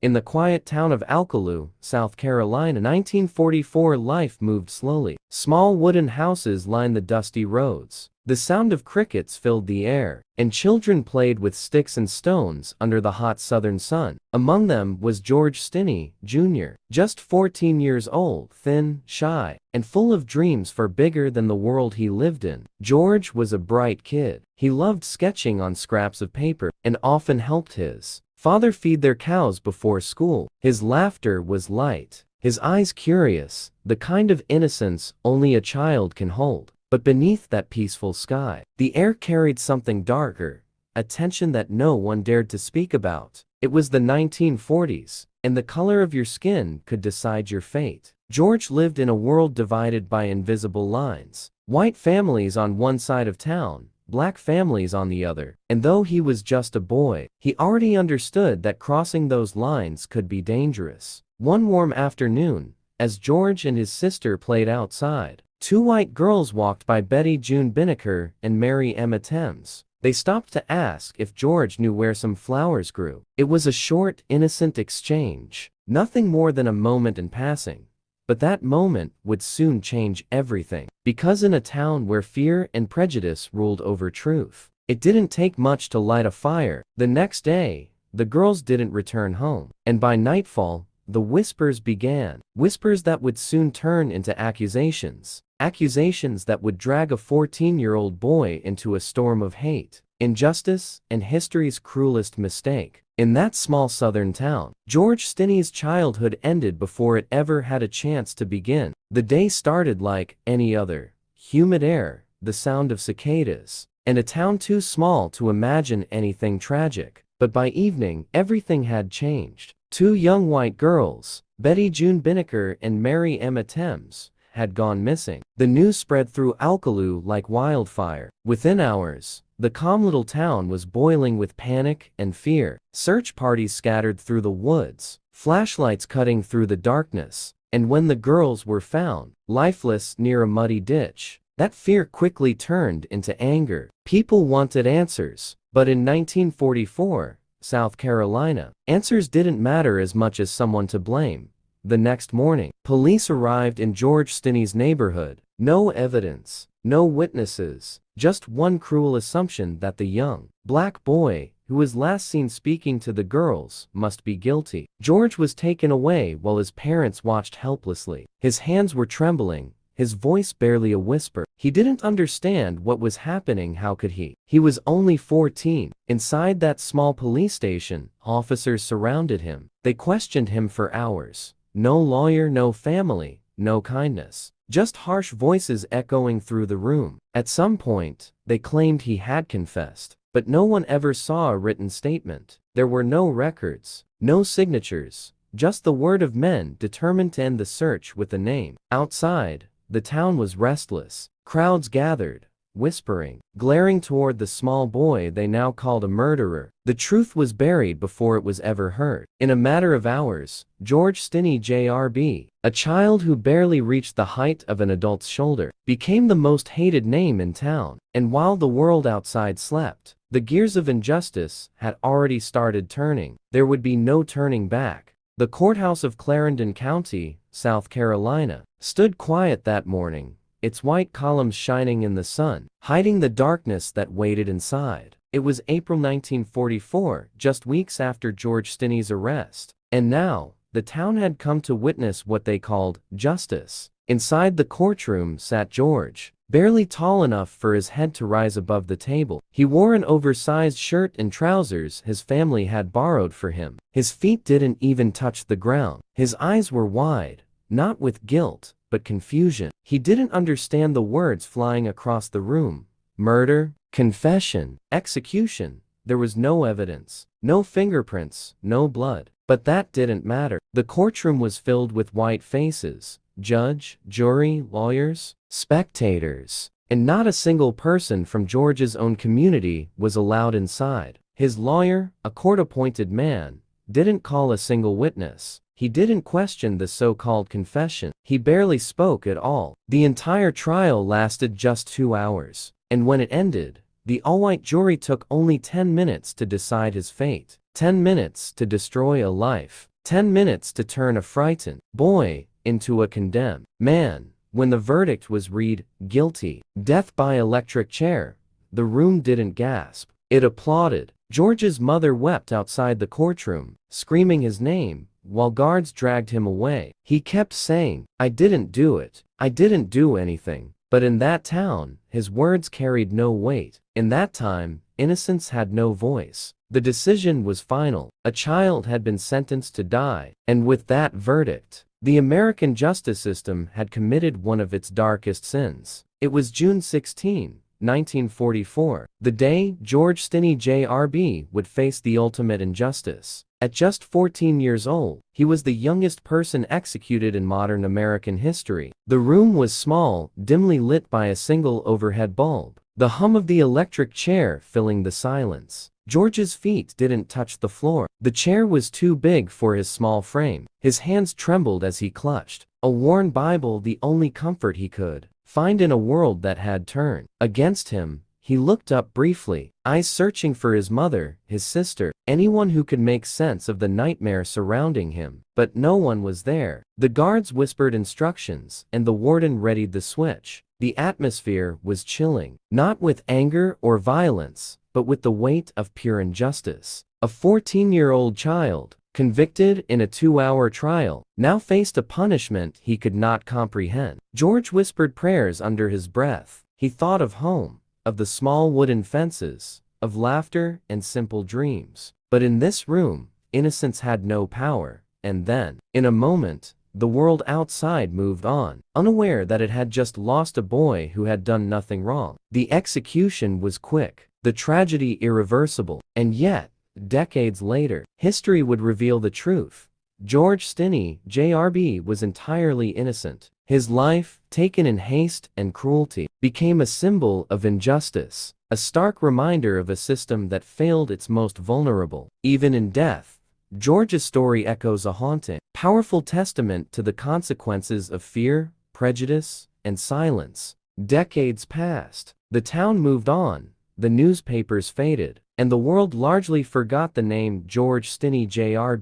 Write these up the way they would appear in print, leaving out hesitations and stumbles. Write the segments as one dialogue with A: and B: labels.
A: In the quiet town of Alcaloo, South Carolina, 1944, life moved slowly. Small wooden houses lined the dusty roads. The sound of crickets filled the air, and children played with sticks and stones under the hot southern sun. Among them was George Stinney Jr., just 14 years old, thin, shy, and full of dreams for bigger than the world he lived in. George was a bright kid. He loved sketching on scraps of paper, and often helped his father feed their cows before school. His laughter was light, his eyes curious, the kind of innocence only a child can hold. But beneath that peaceful sky, the air carried something darker, a tension that no one dared to speak about. It was the 1940s, and the color of your skin could decide your fate. George lived in a world divided by invisible lines. White families on one side of town, black families on the other. And though he was just a boy, he already understood that crossing those lines could be dangerous. One warm afternoon, as George and his sister played outside, two white girls walked by, Betty June Binnicker and Mary Emma Thames. They stopped to ask if George knew where some flowers grew. It was a short, innocent exchange, nothing more than a moment in passing. But that moment would soon change everything. Because in a town where fear and prejudice ruled over truth, it didn't take much to light a fire. The next day, the girls didn't return home. And by nightfall, the whispers began. Whispers that would soon turn into accusations. Accusations that would drag a 14-year-old boy into a storm of hate, injustice, and history's cruelest mistake. In that small southern town, George Stinney's childhood ended before it ever had a chance to begin. The day started like any other. Humid air, the sound of cicadas, and a town too small to imagine anything tragic. But by evening, everything had changed. Two young white girls, Betty June Binnicker and Mary Emma Thames, had gone missing. The news spread through Alcaloo like wildfire. Within hours, the calm little town was boiling with panic and fear. Search parties scattered through the woods, flashlights cutting through the darkness. And when the girls were found, lifeless near a muddy ditch, that fear quickly turned into anger. People wanted answers. But in 1944, South Carolina, answers didn't matter as much as someone to blame. The next morning, police arrived in George Stinney's neighborhood. No evidence, no witnesses, just one cruel assumption that the young, black boy, who was last seen speaking to the girls, must be guilty. George was taken away while his parents watched helplessly. His hands were trembling, his voice barely a whisper. He didn't understand what was happening. How could he? He was only 14. Inside that small police station, officers surrounded him. They questioned him for hours. No lawyer, no family, no kindness. Just harsh voices echoing through the room. At some point, they claimed he had confessed. But no one ever saw a written statement. There were no records, no signatures, just the word of men determined to end the search with a name. Outside, the town was restless. Crowds gathered, whispering, glaring toward the small boy they now called a murderer. The truth was buried before it was ever heard. In a matter of hours, George Stinney Jr., a child who barely reached the height of an adult's shoulder, became the most hated name in town. And while the world outside slept, the gears of injustice had already started turning. There would be no turning back. The courthouse of Clarendon County, South Carolina, stood quiet that morning, its white columns shining in the sun, hiding the darkness that waited inside. It was April 1944, just weeks after George Stinney's arrest. And now, the town had come to witness what they called justice. Inside the courtroom sat George, barely tall enough for his head to rise above the table. He wore an oversized shirt and trousers his family had borrowed for him. His feet didn't even touch the ground. His eyes were wide, not with guilt, but confusion. He didn't understand the words flying across the room. Murder, confession, execution. There was no evidence, no fingerprints, no blood. But that didn't matter. The courtroom was filled with white faces. Judge, jury, lawyers, spectators. And not a single person from George's own community was allowed inside. His lawyer, a court-appointed man, didn't call a single witness. He didn't question the so-called confession. He barely spoke at all. The entire trial lasted just 2 hours. And when it ended, the all-white jury took only 10 minutes to decide his fate. 10 minutes to destroy a life. 10 minutes to turn a frightened boy into a condemned man. When the verdict was read, guilty, death by electric chair, the room didn't gasp. It applauded. George's mother wept outside the courtroom, screaming his name, while guards dragged him away. He kept saying, "I didn't do it. I didn't do anything." But in that town, his words carried no weight. In that time, innocence had no voice. The decision was final. A child had been sentenced to die, and with that verdict, the American justice system had committed one of its darkest sins. It was June 16, 1944, the day George Stinney Jr. would face the ultimate injustice. At just 14 years old, he was the youngest person executed in modern American history. The room was small, dimly lit by a single overhead bulb, the hum of the electric chair filling the silence. George's feet didn't touch the floor. The chair was too big for his small frame. His hands trembled as he clutched a worn Bible, the only comfort he could find in a world that had turned against him. He looked up briefly, eyes searching for his mother, his sister, anyone who could make sense of the nightmare surrounding him. But no one was there. The guards whispered instructions, and the warden readied the switch. The atmosphere was chilling, not with anger or violence, but with the weight of pure injustice. A 14-year-old child, convicted in a 2-hour trial, now faced a punishment he could not comprehend. George whispered prayers under his breath. He thought of home, of the small wooden fences, of laughter and simple dreams. But in this room, innocence had no power. And then, in a moment, the world outside moved on, unaware that it had just lost a boy who had done nothing wrong. The execution was quick, the tragedy irreversible, and yet, decades later, history would reveal the truth. George Stinney Jr. was entirely innocent. His life, taken in haste and cruelty, became a symbol of injustice, a stark reminder of a system that failed its most vulnerable. Even in death, George's story echoes a haunting, powerful testament to the consequences of fear, prejudice, and silence. Decades passed. The town moved on, the newspapers faded, and the world largely forgot the name George Stinney Jr.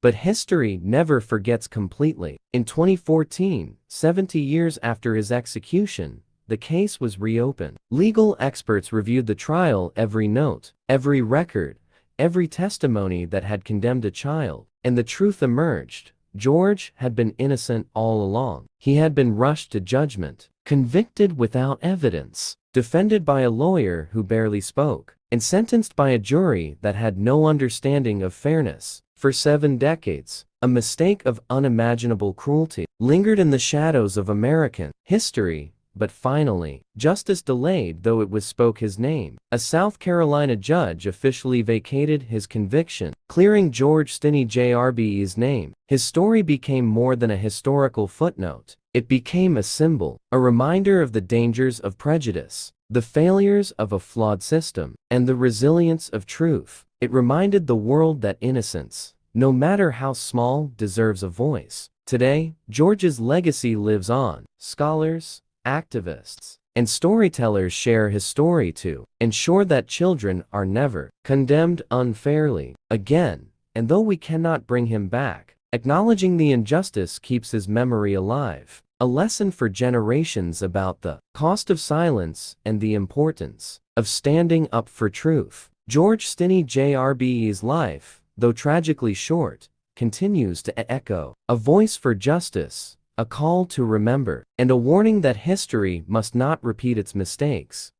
A: But history never forgets completely. In 2014, 70 years after his execution, the case was reopened. Legal experts reviewed the trial, every note, every record, every testimony that had condemned a child, and the truth emerged. George had been innocent all along. He had been rushed to judgment, convicted without evidence, defended by a lawyer who barely spoke, and sentenced by a jury that had no understanding of fairness. For 7 decades, a mistake of unimaginable cruelty lingered in the shadows of American history. But finally, justice delayed though it was spoke his name. A South Carolina judge officially vacated his conviction, clearing George Stinney Jr.'s name. His story became more than a historical footnote. It became a symbol, a reminder of the dangers of prejudice, the failures of a flawed system, and the resilience of truth. It reminded the world that innocence, no matter how small, deserves a voice. Today, George's legacy lives on. Scholars, activists, and storytellers share his story to ensure that children are never condemned unfairly again. And though we cannot bring him back, acknowledging the injustice keeps his memory alive, a lesson for generations about the cost of silence and the importance of standing up for truth. George Stinney Jr.'s life, though tragically short, continues to echo, a voice for justice, a call to remember, and a warning that history must not repeat its mistakes.